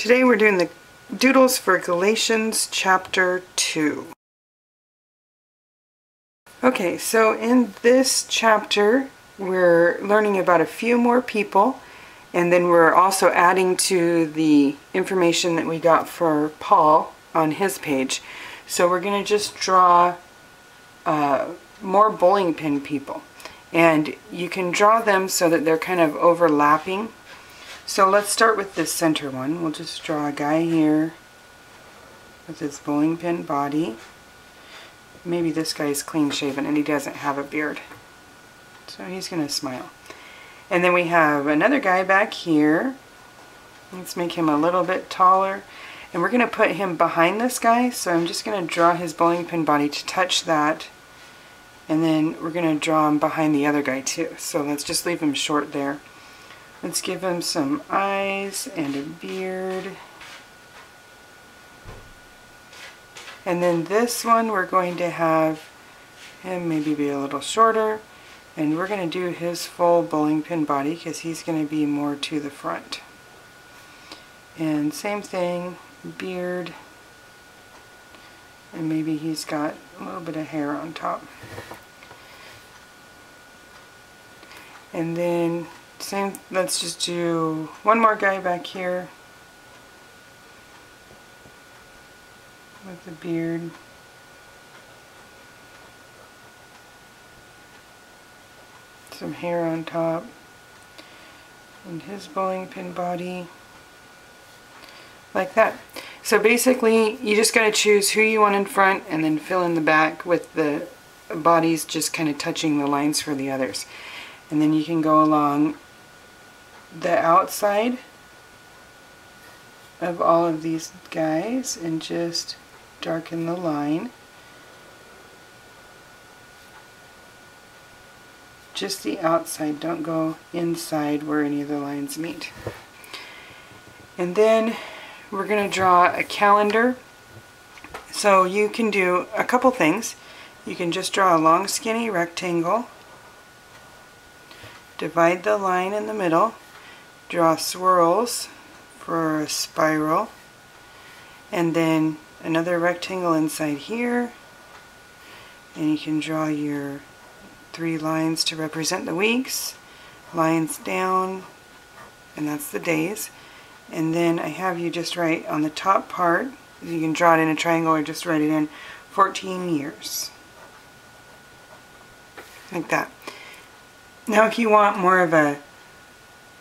Today we're doing the doodles for Galatians chapter 2. Okay, so in this chapter we're learning about a few more people, and then we're also adding to the information that we got for Paul on his page. So we're going to just draw more bowling pin people, and you can draw them so that they're kind of overlapping. So let's start with this center one. We'll just draw a guy here with his bowling pin body. Maybe this guy's clean shaven and he doesn't have a beard, so he's going to smile. And then we have another guy back here. Let's make him a little bit taller, and we're going to put him behind this guy. So I'm just going to draw his bowling pin body to touch that, and then we're going to draw him behind the other guy too. So let's just leave him short there. Let's give him some eyes and a beard. And then this one, we're going to have him maybe be a little shorter, and we're going to do his full bowling pin body because he's going to be more to the front. And same thing, beard, and maybe he's got a little bit of hair on top. And then same, let's just do one more guy back here with the beard. Some hair on top. And his bowling pin body. Like that. So basically, you just got to choose who you want in front and then fill in the back with the bodies just kind of touching the lines for the others. And then you can go along the outside of all of these guys and just darken the line. Just the outside, don't go inside where any of the lines meet. And then we're going to draw a calendar. So you can do a couple things. You can just draw a long skinny rectangle, divide the line in the middle, draw swirls for a spiral, and then another rectangle inside here, and you can draw your 3 lines to represent the weeks, lines down, and that's the days. And then I have you just write on the top part, you can draw it in a triangle or just write it in 14 years. Like that. Now if you want more of a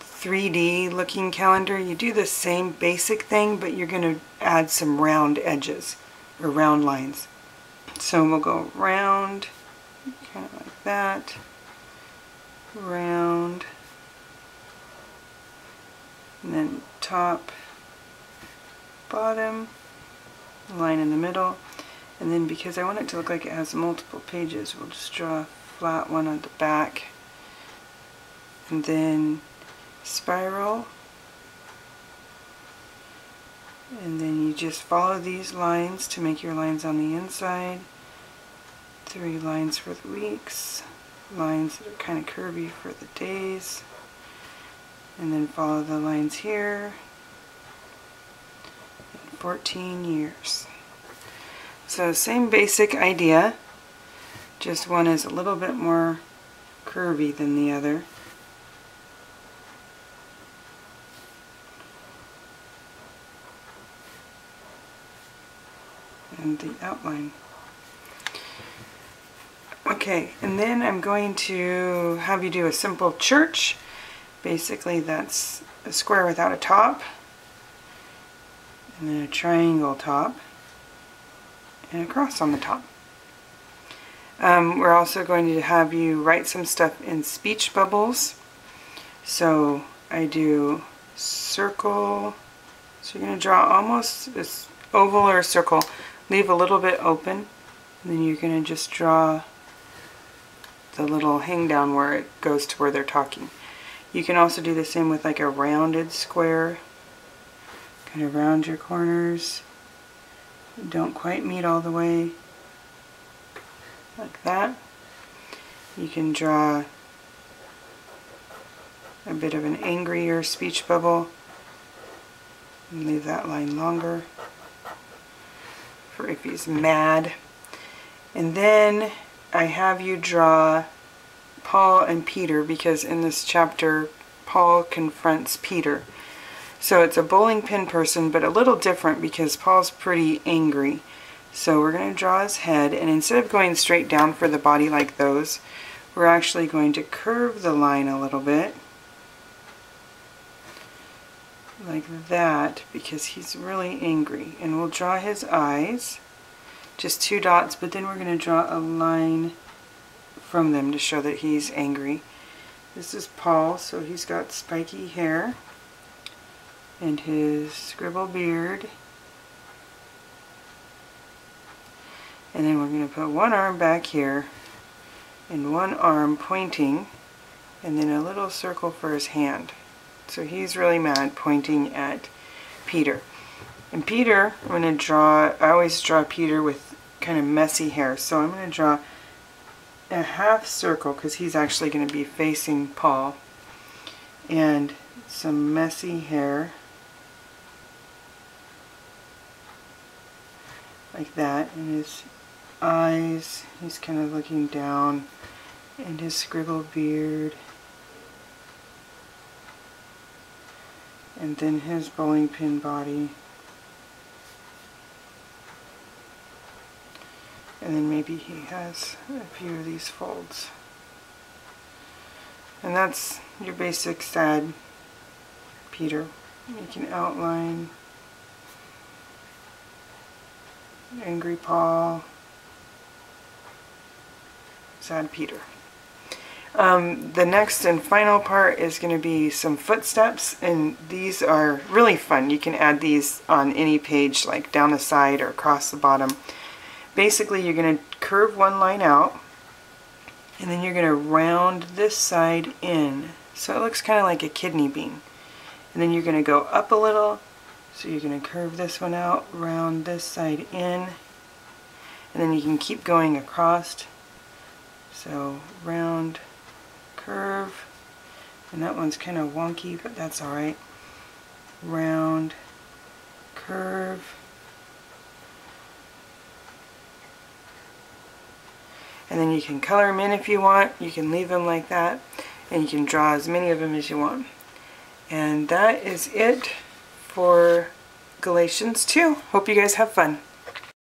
3D looking calendar, you do the same basic thing, but you're going to add some round edges or round lines. So we'll go round, kind of like that, round, and then top, bottom, line in the middle, and then because I want it to look like it has multiple pages, we'll just draw a flat one on the back, and then spiral, and then you just follow these lines to make your lines on the inside. 3 lines for the weeks, lines that are kind of curvy for the days, and then follow the lines here. 14 years. So same basic idea, just one is a little bit more curvy than the other. And the outline. Okay, and then I'm going to have you do a simple church. Basically that's a square without a top, and then a triangle top, and a cross on the top. We're also going to have you write some stuff in speech bubbles. So I do circle, so you're going to draw almost this oval or a circle, leave a little bit open, and then you're going to just draw the little hang down where it goes to where they're talking. You can also do the same with like a rounded square, kind of round your corners, don't quite meet all the way, like that. You can draw a bit of an angrier speech bubble, And leave that line longer for if he's mad. And then I have you draw Paul and Peter, because in this chapter Paul confronts Peter. So it's a bowling pin person, but a little different because Paul's pretty angry. So we're going to draw his head, and instead of going straight down for the body like those, we're actually going to curve the line a little bit like that, because he's really angry. And we'll draw his eyes, just 2 dots, but then we're going to draw a line from them to show that he's angry. This is Paul, so he's got spiky hair and his scribble beard. And then we're going to put one arm back here and one arm pointing, and then a little circle for his hand. So he's really mad, pointing at Peter. And Peter, I'm going to draw, I always draw Peter with kind of messy hair. So I'm going to draw a half circle because he's actually going to be facing Paul. And some messy hair. Like that. And his eyes, he's kind of looking down. And his scribbled beard. And then his bowling pin body. And then maybe he has a few of these folds. And that's your basic sad Peter. You can outline angry Paul, sad Peter. The next and final part is going to be some footsteps, and these are really fun. You can add these on any page, like down the side or across the bottom. Basically, you're going to curve one line out, and then you're going to round this side in, so it looks kind of like a kidney bean. And then you're going to go up a little, so you're going to curve this one out, round this side in, and then you can keep going across. So round, curve, and that one's kind of wonky, but that's alright. Round, curve, and then you can color them in if you want. You can leave them like that, and you can draw as many of them as you want. And that is it for Galatians 2. Hope you guys have fun.